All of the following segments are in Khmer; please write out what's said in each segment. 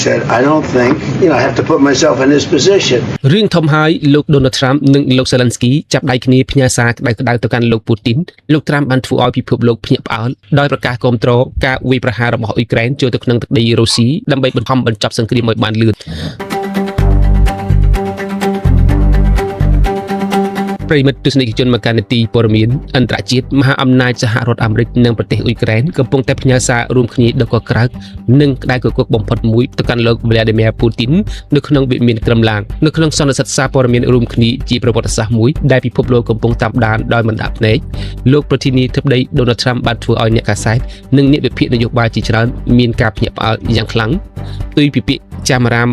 said, I don't think, I have to put myself in his position. រឿងធំហើយលោក Donald Trump និងលោក Zelensky ចាប់ដៃគ្នាផ្ញើសារក្តៅៗទៅកាន់លោក Putin លោក Trump បានធ្វើឲ្យពិភពលោកភ្ញាក់ផ្អើលដោយប្រកាសគាំទ្រការវាយប្រហាររបស់អ៊ុយក្រែនចូលទៅក្នុងទឹកដីរុស្ស៊ីដើម្បីបង្ខំបញ្ចប់សង្គ្រាមឲ្យបានលឿន ប្រិមិត្តទស្សនិកជនមកកាន់នីតិព័ត៌មានអន្តរជាតិមហាអំណាចសហរដ្ឋអាមេរិកនិងប្រទេសអ៊ុយក្រែនកំពុងតែផ្ញើសាររួមគ្នាដល់កក្រើកនិងក្តៅគគុកបំផុតមួយទៅកាន់លោក Vladimir Putin នៅក្នុងវិមានក្រឹមឡាននៅក្នុងសន្និសីទសារព័ត៌មានរួមគ្នាជាប្រវត្តិសាស្ត្រមួយដែលពិភពលោកកំពុងតាមដានដោយមិនដាក់ភ្នែកលោកប្រធានាធិបតី Donald Trump បានធ្វើឲ្យអ្នកកាសែតនិងអ្នកវិភាគនយោបាយជាច្រើនមានការភ្ញាក់ផ្អើលយ៉ាងខ្លាំងដោយពីពាក្យចាំរាម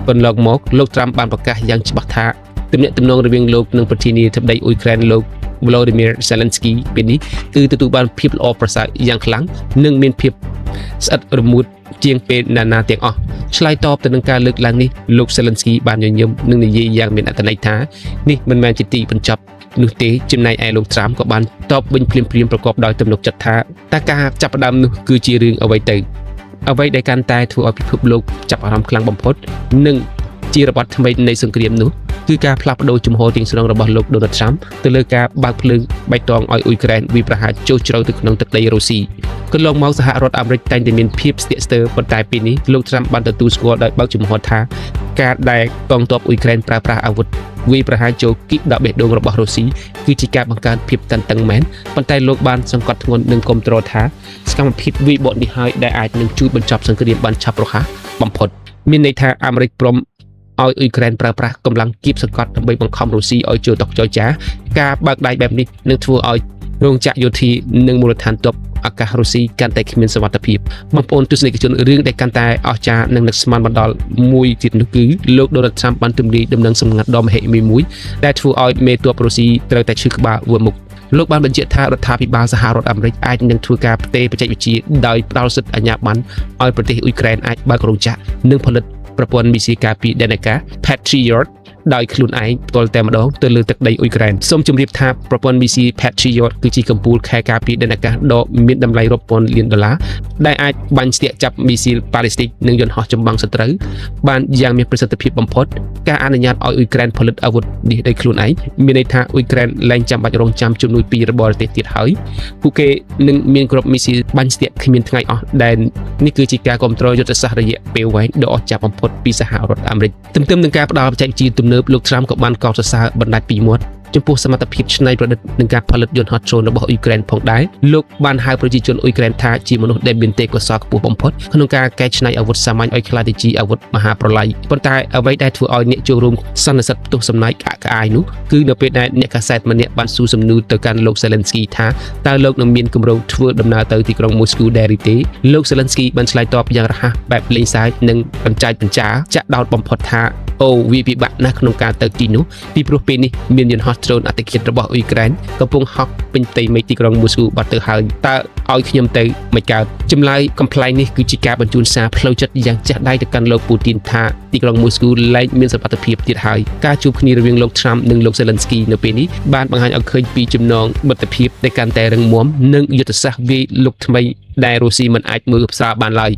បន្លកមកលោក Trump បានប្រកាសយ៉ាងច្បាស់ថាទំនាក់ទំនងរវាងលោកនិងប្រធានាធិបតីអ៊ុយក្រែនលោក Volodymyr Zelensky ពេលនេះគឺទទួលបានភាពល្អប្រសើរយ៉ាងខ្លាំងនិងមានភាពស្អិតរមួតជាងពេលណាទាំងអស់ឆ្លើយតបទៅនឹងការលើកឡើងនេះលោក Zelensky បានញញឹមនិងនិយាយយ៉ាងមានអត្ថន័យថានេះមិនមែនជាទីបញ្ចប់នោះទេចំណែកឯលោក Trump ក៏បានតបវិញភ្លាមប្រកបដោយទំនុកចិត្តថាតើការចាប់ផ្ដើមនោះគឺជារឿងអ្វីទៅអ្វីដែលកាន់តែធ្វើឲ្យពិភពលោកចាប់អារម្មណ៍ខ្លាំងបំផុតនិងជារបបថ្មីនៃសង្គ្រាមនោះគឺការផ្លាស់ប្ដូរជំហរទាំងស្រុងរបស់លោក Donald Trump ទៅលើការបើកភ្លើងបៃតងឲ្យអ៊ុយក្រែនវាយប្រហារចូលជ្រៅទៅក្នុងទឹកដីរុស្ស៊ីកន្លងមកសហរដ្ឋអាមេរិកតែងតែមានភាពស្ទាក់ស្ទើរប៉ុន្តែពេលនេះលោក Trump បានទទួលស្គាល់ដោយបើកជំហរថាការដែលកងទ័ពអ៊ុយក្រែនប្រើប្រាស់អាវុធវាយប្រហារចូលគិដកបេះដូងរបស់រុស្ស៊ីគឺជាការបង្កើនភាពតានតឹងមែនប៉ុន្តែលោកបានសង្កត់ធ្ងន់និងគាំទ្រថាសកម្មភាពវាយបកនេះហើយដែលអាចនឹងជួយបញ្ចប់សង្គ្រាមបានឆាប់រហ័សបំផុតមានន័យថាអាមេរិកព្រមឲ្យអ៊ុយក្រែនប្រើប្រាស់កម្លាំងគៀបសង្កត់ដើម្បីបង្ខំរុស្ស៊ីឲ្យចូលតុចរចាការបើកដៃបែបនេះនឹងធ្វើឲ្យរោងចក្រយោធានិងមូលដ្ឋានទ័ពអាកាសរុស្ស៊ីកាន់តែគ្មានសុវត្ថិភាពបងប្អូនទស្សនិកជនរឿងដែលកាន់តែអស្ចារ្យនិងនឹកស្មានបណ្ដាលមួយទៀតនោះគឺលោក Donald Trump បានទំនាយដំណឹងសម្ងាត់ដ៏មហិមាមួយដែលធ្វើឲ្យមេទ័ពរុស្ស៊ីត្រូវតែឈឺក្បាលវល់មុខលោកបានបញ្ជាក់ថារដ្ឋាភិបាលសហរដ្ឋអាមេរិកអាចនឹងធ្វើការផ្ទេរបច្ចេកវិទ្យាដោយផ្ដល់សិទ្ធិអាជ្ញាប័ណ្ណឲ្យប្រទេសអ៊ុយក្រែនអាចបើករោងចក្រនិងផលិតប្រព័ន្ធមីស៊ីលការពារដែនអាកាស Patriot ដោយខ្លួនឯងផ្ទាល់តែម្ដងទៅលើទឹកដីអ៊ុយក្រែនសូមជម្រាបថាប្រព័ន្ធមីស៊ីល Patriot គឺជាកម្ពុជាខែការពារដែនអាកាសដ៏មានតម្លៃរាប់ពាន់លានដុល្លារដែលអាចបាញ់ស្ទាក់ចាប់មីស៊ីលប៉ាឡេស្ទិកនិងយន្តហោះចម្បាំងសត្រូវបានយ៉ាងមានប្រសិទ្ធភាពបំផុតការអនុញ្ញាតឲ្យអ៊ុយក្រែនផលិតអាវុធនេះដោយខ្លួនឯងមានន័យថាអ៊ុយក្រែនលែងចាំបាច់រងចាំជំនួយពីរបរទេសទៀតហើយពួកគេនឹងមានគ្រាប់មីស៊ីលបាញ់ស្ទាក់គ្មានថ្ងៃអស់ដែលនេះគឺជាការគ្រប់គ្រងយុទ្ធសាស្ត្ររយៈពេលវែងដ៏អស្ចារ្យបំផុតពីសហរដ្ឋអាមេរិកទន្ទឹមនឹងការផ្ដល់បច្ចេកវិទ្យាទំនើបលោក Trump ក៏បានកោតសរសើរបណ្ដាច់ពីមាត់ចំពោះសមត្ថភាពច្នៃប្រឌិតនិងការផលិតយន្តហោះដ្រូនរបស់អ៊ុយក្រែនផងដែរលោកបានហៅប្រជាជនអ៊ុយក្រែនថាជាមនុស្សដែលមានទេពកោសល្យខ្ពស់បំផុតក្នុងការកែច្នៃអាវុធសាមញ្ញឲ្យក្លាយទៅជាអាវុធមហាប្រឡាយប៉ុន្តែអ្វីដែលធ្វើឲ្យអ្នកចូលរួមសន្និសីទផ្ទុះសំណាយក្អាកក្អាយនោះគឺនៅពេលដែលអ្នកកាសែតម្នាក់បានសួរសំណួរទៅកាន់លោក Zelensky ថាតើលោកនឹងមានគម្រោងធ្វើដំណើរទៅទីក្រុង Moscow ដែរឬទេលោក Zelensky បានឆ្លើយតបយ៉ាងរហ័សបែបលេងសើចនិងបញ្ចាចាក់ដោតបំផុតថាអូវាពិបាកណាស់ក្នុងការទៅទីនោះពីព្រោះពេលនេះមានយន្តហោះដ្រូនអតិឃាតរបស់អ៊ុយក្រែនកំពុងហោះពេញផ្ទៃមេឃទីក្រុង Moscow បាត់ទៅហើយតើឲ្យខ្ញុំទៅមិនកើតចម្លើយកំ pl នេះគឺជាការបញ្ជូនសារផ្លូវចិត្តយ៉ាងចាស់ដៃទៅកាន់លោក Putin ថាទីក្រុង Moscow លែងមានសុវត្ថិភាពទៀតហើយការជួបគ្នារវាងលោក Trump និងលោក Zelensky នៅពេលនេះបានបង្ហាញឲ្យឃើញពីចំណងមិត្តភាពដែលកាន់តែរឹងមាំនិងយុទ្ធសាស្ត្រវាយលុកថ្មីដែលរុស្ស៊ីមិនអាចមើលផ្សារបានឡើយ